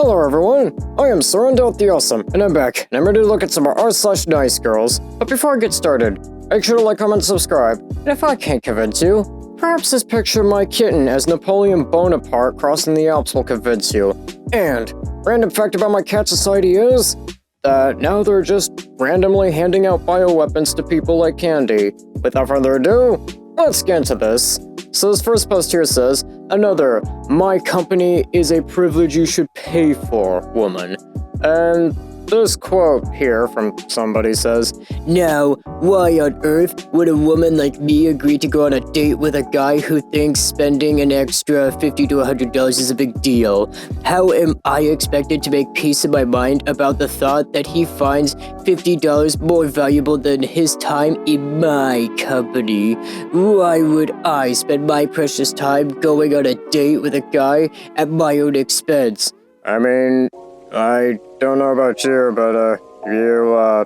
Hello everyone, I am Surrendel the Awesome, and I'm back, and I'm ready to look at some more r/NiceGirls. But before I get started, make sure to like, comment, and subscribe. And if I can't convince you, perhaps this picture of my kitten as Napoleon Bonaparte crossing the Alps will convince you. And, random fact about my cat society is that now they're just randomly handing out bioweapons to people like candy. Without further ado, let's get into this. So this first post here says, another, my company is a privilege you should pay for, woman. And this quote here from somebody says, now, why on earth would a woman like me agree to go on a date with a guy who thinks spending an extra $50 to $100 is a big deal? How am I expected to make peace in my mind about the thought that he finds $50 more valuable than his time in my company? Why would I spend my precious time going on a date with a guy at my own expense? I mean, I don't know about you, but you,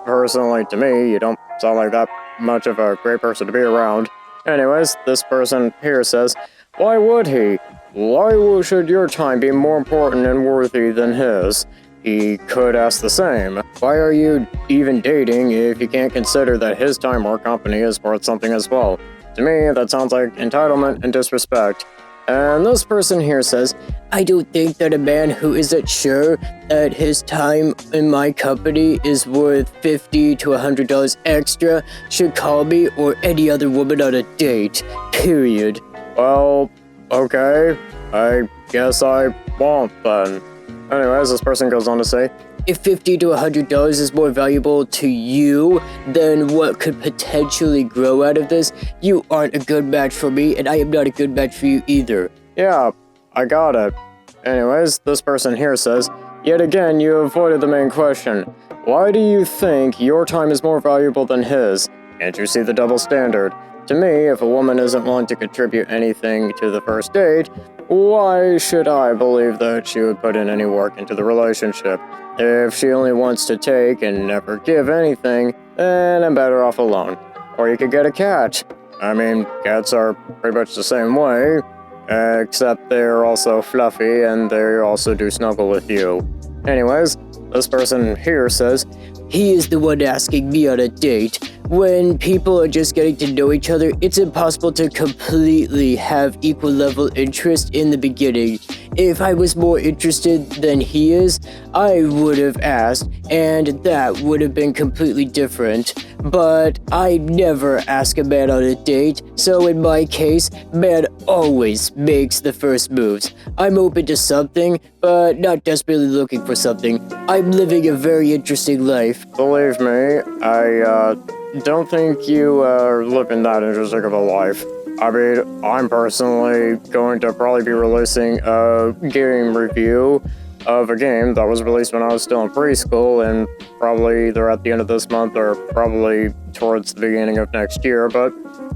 personally to me, you don't sound like that much of a great person to be around. Anyways, this person here says, why would he? Why should your time be more important and worthy than his? He could ask the same. Why are you even dating if you can't consider that his time or company is worth something as well? To me, that sounds like entitlement and disrespect. And this person here says, I don't think that a man who isn't sure that his time in my company is worth $50 to $100 extra should call me or any other woman on a date. Period. Well, okay. I guess I won't then. Anyways, this person goes on to say, if $50 to $100 is more valuable to you than what could potentially grow out of this, you aren't a good match for me, and I am not a good match for you either. Yeah, I got it. Anyways, this person here says, yet again, you avoided the main question. Why do you think your time is more valuable than his? Can't you see the double standard? To me, if a woman isn't willing to contribute anything to the first date, why should I believe that she would put in any work into the relationship? If she only wants to take and never give anything, then I'm better off alone. Or you could get a cat. I mean, cats are pretty much the same way, except they're also fluffy and they also do snuggle with you. Anyways, this person here says, he is the one asking me on a date. When people are just getting to know each other, it's impossible to completely have equal level interest in the beginning. If I was more interested than he is, I would have asked, and that would have been completely different. But I never ask a man on a date, so in my case, man always makes the first moves. I'm open to something, but not desperately looking for something. I'm living a very interesting life. Believe me, I don't think you are living that interesting of a life. I mean, I'm personally going to probably be releasing a game review of a game that was released when I was still in preschool, and probably either at the end of this month or probably towards the beginning of next year. But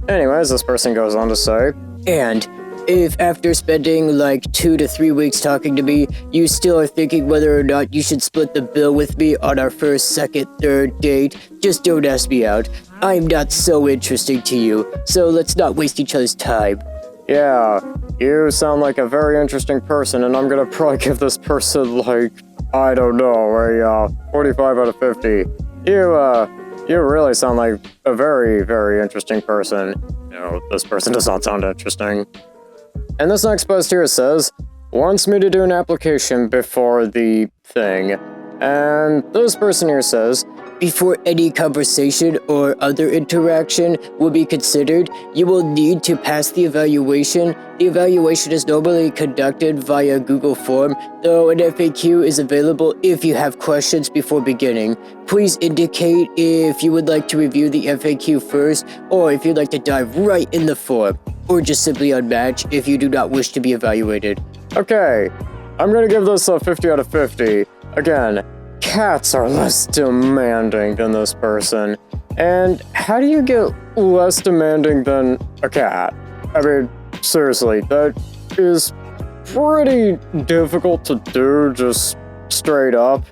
anyways, this person goes on to say, and if after spending like 2 to 3 weeks talking to me, you still are thinking whether or not you should split the bill with me on our first, second, third date, just don't ask me out. I'm not so interesting to you, so let's not waste each other's time. Yeah, you sound like a very interesting person, and I'm gonna probably give this person like, I don't know, a 45 out of 50. You really sound like a very, very interesting person. You know, this person does not sound interesting. And this next post here says, wants me to do an application before the thing. And this person here says, before any conversation or other interaction will be considered, you will need to pass the evaluation. The evaluation is normally conducted via Google Form, though an FAQ is available if you have questions before beginning. Please indicate if you would like to review the FAQ first, or if you'd like to dive right in the form, or just simply unmatch if you do not wish to be evaluated. Okay, I'm gonna give this a 50 out of 50. Again, cats are less demanding than this person. And how do you get less demanding than a cat? I mean, seriously, that is pretty difficult to do just straight up.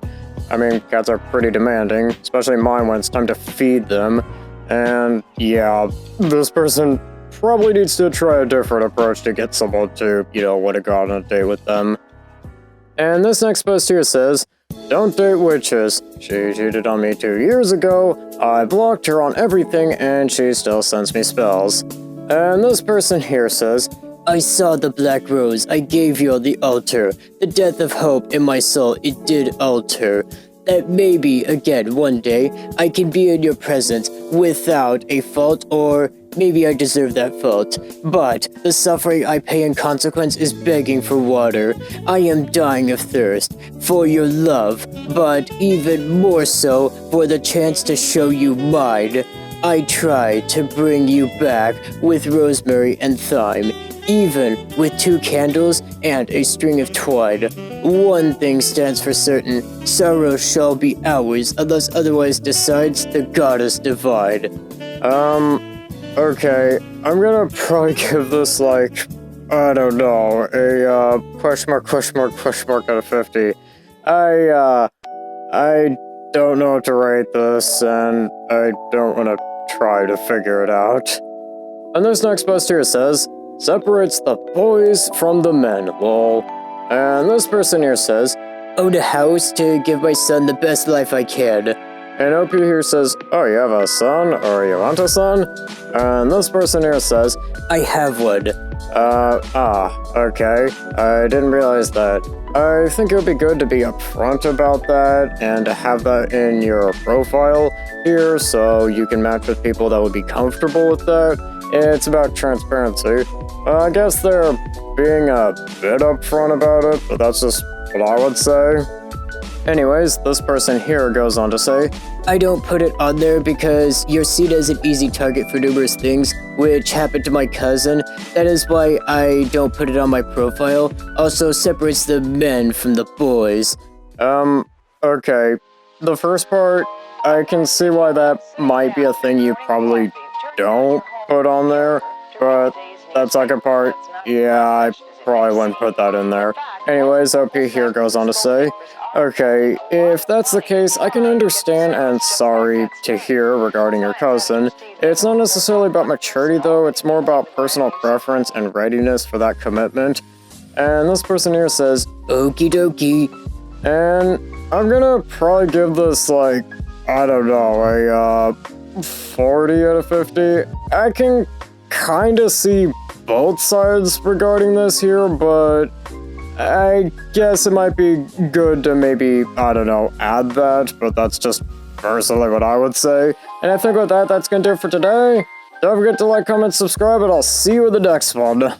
I mean, cats are pretty demanding, especially mine when it's time to feed them. And yeah, this person probably needs to try a different approach to get someone to, want to go on a date with them. And this next post here says, "Don't date witches. She cheated on me 2 years ago. I blocked her on everything and she still sends me spells." And this person here says, "I saw the black rose I gave you on the altar. The death of hope in my soul it did alter. That maybe, again, one day, I can be in your presence without a fault, or maybe I deserve that fault. But the suffering I pay in consequence is begging for water. I am dying of thirst for your love, but even more so for the chance to show you mine. I try to bring you back with rosemary and thyme, even with 2 candles and a string of twine. One thing stands for certain, sorrow shall be ours unless otherwise decides the goddess divine." Okay, I'm gonna probably give this like, I don't know, a question mark out of 50. I don't know what to rate this, and I don't want to try to figure it out. And this next post here says, "Separates the boys from the men, lol." And this person here says, "Own a house to give my son the best life I can." And OP here says, "Oh, you have a son, or you want a son?" And this person here says, "I have one." Okay. I didn't realize that. I think it would be good to be upfront about that and to have that in your profile here so you can match with people that would be comfortable with that. It's about transparency. I guess they're being a bit upfront about it, but that's just what I would say. Anyways, this person here goes on to say, "I don't put it on there because you're seen as an easy target for numerous things, which happened to my cousin. That is why I don't put it on my profile. Also separates the men from the boys." Okay. The first part, I can see why that might be a thing you probably don't put on there, but that second part, yeah, I probably wouldn't put that in there. Anyways, OP here goes on to say, "Okay, if that's the case, I can understand and sorry to hear regarding your cousin. It's not necessarily about maturity though, it's more about personal preference and readiness for that commitment." And this person here says, "Okie dokie." And I'm gonna probably give this like, I don't know, a 40 out of 50. I can kinda see both sides regarding this here, but I guess it might be good to maybe, I don't know, add that, but that's just personally what I would say. And I think with that, that's gonna do it for today. Don't forget to like, comment, subscribe, and I'll see you in the next one.